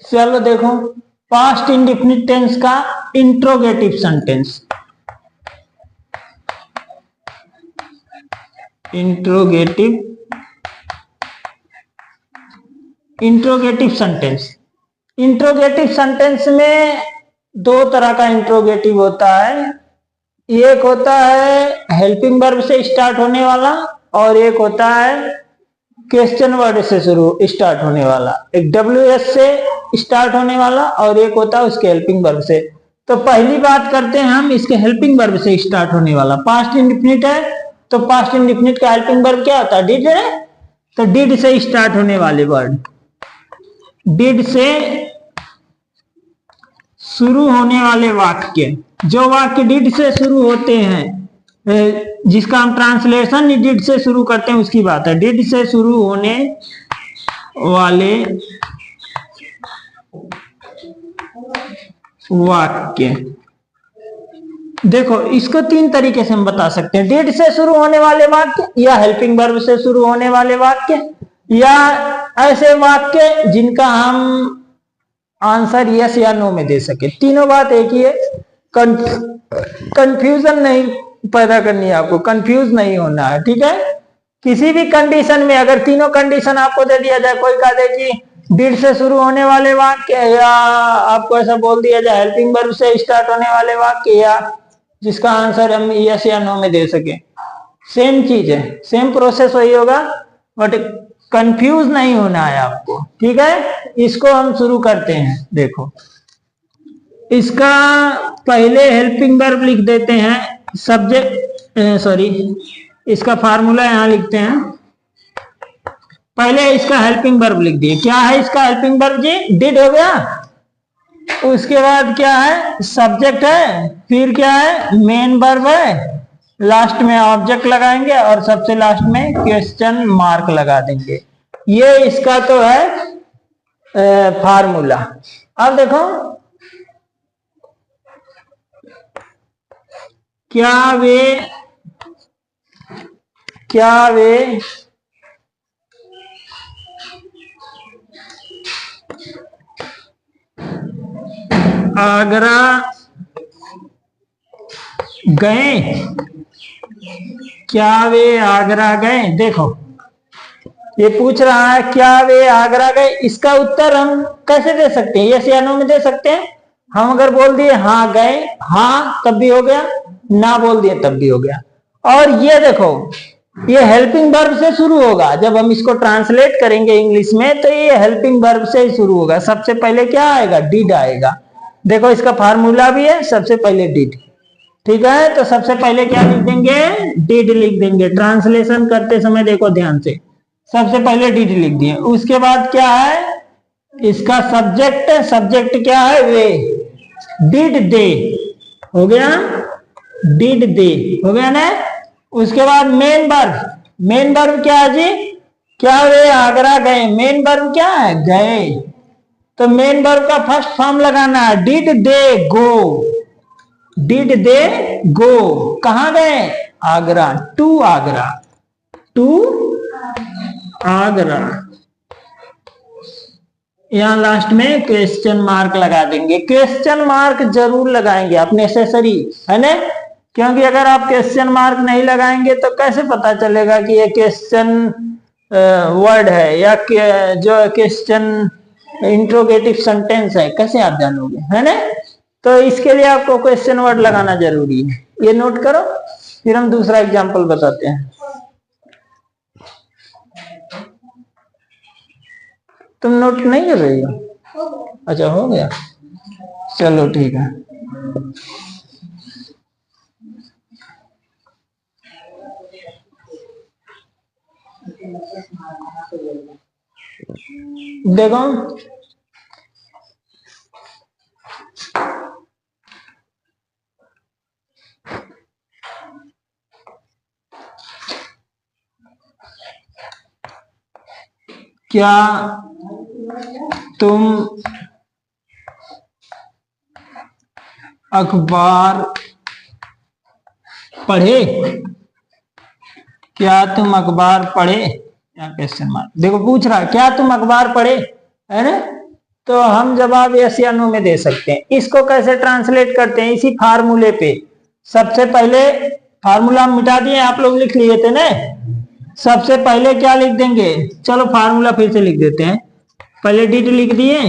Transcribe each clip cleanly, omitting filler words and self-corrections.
चलो देखो, past indefinite tense का interrogative sentence. Interrogative sentence. Interrogative sentence में दो तरह का इंट्रोगेटिव होता है। एक होता है हेल्पिंग वर्ब से स्टार्ट होने वाला और एक होता है क्वेश्चन वर्ड से स्टार्ट होने वाला। एक WS से स्टार्ट होने वाला और एक होता है उसके हेल्पिंग वर्ब से। तो पहली बात करते हैं हम इसके हेल्पिंग वर्ब से स्टार्ट होने वाला। पास्ट इंडेफिनिट है तो पास्ट इंडेफिनिट का हेल्पिंग वर्ब क्या होता है? डिड है। तो डिड से स्टार्ट होने वाले वर्ड, डिड से शुरू होने वाले वाक्य, जो वाक्य डिड से शुरू होते हैं, जिसका हम ट्रांसलेशन डिड से शुरू करते हैं उसकी बात है। डिड से शुरू होने वाले वाक्य, देखो इसको तीन तरीके से हम बता सकते हैं। डिड से शुरू होने वाले वाक्य, या हेल्पिंग वर्ब से शुरू होने वाले वाक्य, या ऐसे वाक्य जिनका हम आंसर यस या नो में दे सके। तीनों बात एक ही है। कंफ्यूजन नहीं पैदा करनी है आपको, कंफ्यूज नहीं होना है, ठीक है। किसी भी कंडीशन में अगर तीनों कंडीशन आपको दे दिया जाए, कोई कह दे कि डिड से शुरू होने वाले वाक्य, या आपको ऐसा बोल दिया जाए हेल्पिंग वर्ब से स्टार्ट होने वाले वाक्य, या जिसका आंसर हम यस या नो में दे सके, सेम चीज है, सेम प्रोसेस वही होगा, बट कंफ्यूज नहीं होना है आपको, ठीक है। इसको हम शुरू करते हैं। देखो इसका पहले हेल्पिंग वर्ब लिख देते हैं, सब्जेक्ट इसका फार्मूला यहां लिखते हैं। पहले इसका हेल्पिंग वर्ब लिख दिए। क्या है इसका हेल्पिंग वर्ब जी? डिड हो गया। उसके बाद क्या है? सब्जेक्ट है। फिर क्या है? मेन वर्ब है। लास्ट में ऑब्जेक्ट लगाएंगे और सबसे लास्ट में क्वेश्चन मार्क लगा देंगे। ये इसका तो है फार्मूला। अब देखो क्या वे आगरा गए? क्या वे आगरा गए? देखो ये पूछ रहा है क्या वे आगरा गए। इसका उत्तर हम कैसे दे सकते हैं? यस या नो में दे सकते हैं। हम अगर बोल दिए हाँ गए, हाँ तब भी हो गया, ना बोल दिए तब भी हो गया। और ये देखो ये हेल्पिंग वर्ब से शुरू होगा। जब हम इसको ट्रांसलेट करेंगे इंग्लिश में तो ये हेल्पिंग वर्ब से ही शुरू होगा। सबसे पहले क्या आएगा? डिड आएगा। देखो इसका फार्मूला भी है, सबसे पहले डिड, ठीक है। तो सबसे पहले क्या लिख देंगे? डिड लिख देंगे। ट्रांसलेशन करते समय देखो ध्यान से, सबसे पहले डिड लिख दिए। उसके बाद क्या है? इसका सब्जेक्ट, सब्जेक्ट क्या है? वे, डिड दे हो गया, डिड दे हो गया ना। उसके बाद मेन वर्ब, मेन वर्ब क्या है जी? क्या वे आगरा गए? मेन वर्ब क्या है? गए। तो मेन वर्ब का फर्स्ट फॉर्म लगाना है, did they go. Did they go, कहां गए? Agra, to Agra, to Agra. यहां लास्ट में क्वेश्चन मार्क लगा देंगे। क्वेश्चन मार्क जरूर लगाएंगे आप, नेसेसरी है ना, क्योंकि अगर आप क्वेश्चन मार्क नहीं लगाएंगे तो कैसे पता चलेगा कि ये क्वेश्चन वर्ड है या जो क्वेश्चन इंट्रोगेटिव सेंटेंस है, कैसे आप जानोगे, है ना। तो इसके लिए आपको क्वेश्चन वर्ड लगाना जरूरी है। ये नोट करो, फिर हम दूसरा एग्जांपल बताते हैं। तुम नोट नहीं कर रही हो? अच्छा हो गया, चलो ठीक है। देखो क्या तुम अखबार पढ़े? क्या तुम अखबार पढ़े? क्या क्वेश्चन मार्क। देखो पूछ रहा क्या तुम अखबार पढ़े, है ना। तो हम जवाब यस या नो में दे सकते हैं। इसको कैसे ट्रांसलेट करते हैं, इसी फार्मूले पे। सबसे पहले फार्मूला मिटा दिए, आप लोग लिख लिए थे ना। सबसे पहले क्या लिख देंगे, चलो फार्मूला फिर से लिख देते हैं। पहले डिड लिख दिए,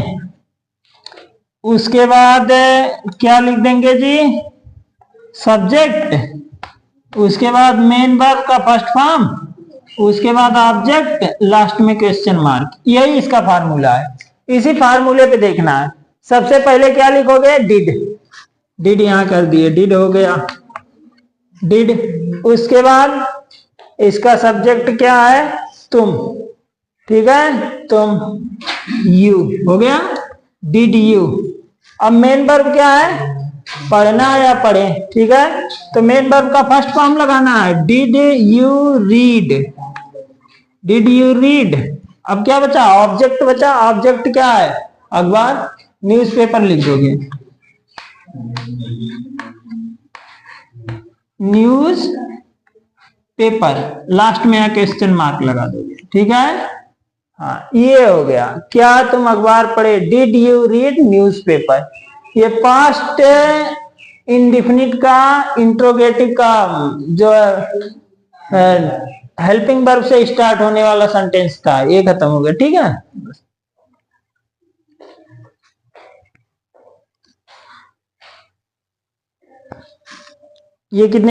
उसके बाद क्या लिख देंगे जी, सब्जेक्ट, उसके बाद मेन वर्ब का फर्स्ट फॉर्म, उसके बाद ऑब्जेक्ट, लास्ट में क्वेश्चन मार्क। यही इसका फार्मूला है, इसी फार्मूले पे देखना है। सबसे पहले क्या लिखोगे, डिड। डिड यहां कर दिए, डिड हो गया, डिड। उसके बाद इसका सब्जेक्ट क्या है, तुम, ठीक है, तुम, यू हो गया, डिड यू। अब मेन वर्ब क्या है, पढ़ना या पढ़े, ठीक है। तो मेन वर्ब का फर्स्ट फॉर्म लगाना है, did you read, did you read. अब क्या बचा, ऑब्जेक्ट बचा। ऑब्जेक्ट क्या है, अखबार, न्यूज़पेपर लिख दोगे, न्यूज पेपर, लास्ट में क्वेश्चन मार्क लगा दोगे, ठीक है। हाँ, ये हो गया, क्या तुम अखबार पढ़े, डिड यू रीड न्यूज़पेपर। ये पास्ट इंडिफिनिट का, इंट्रोगेटिव का जो हेल्पिंग वर्ब से स्टार्ट होने वाला सेंटेंस था, ये खत्म हो गया, ठीक है। ये कितने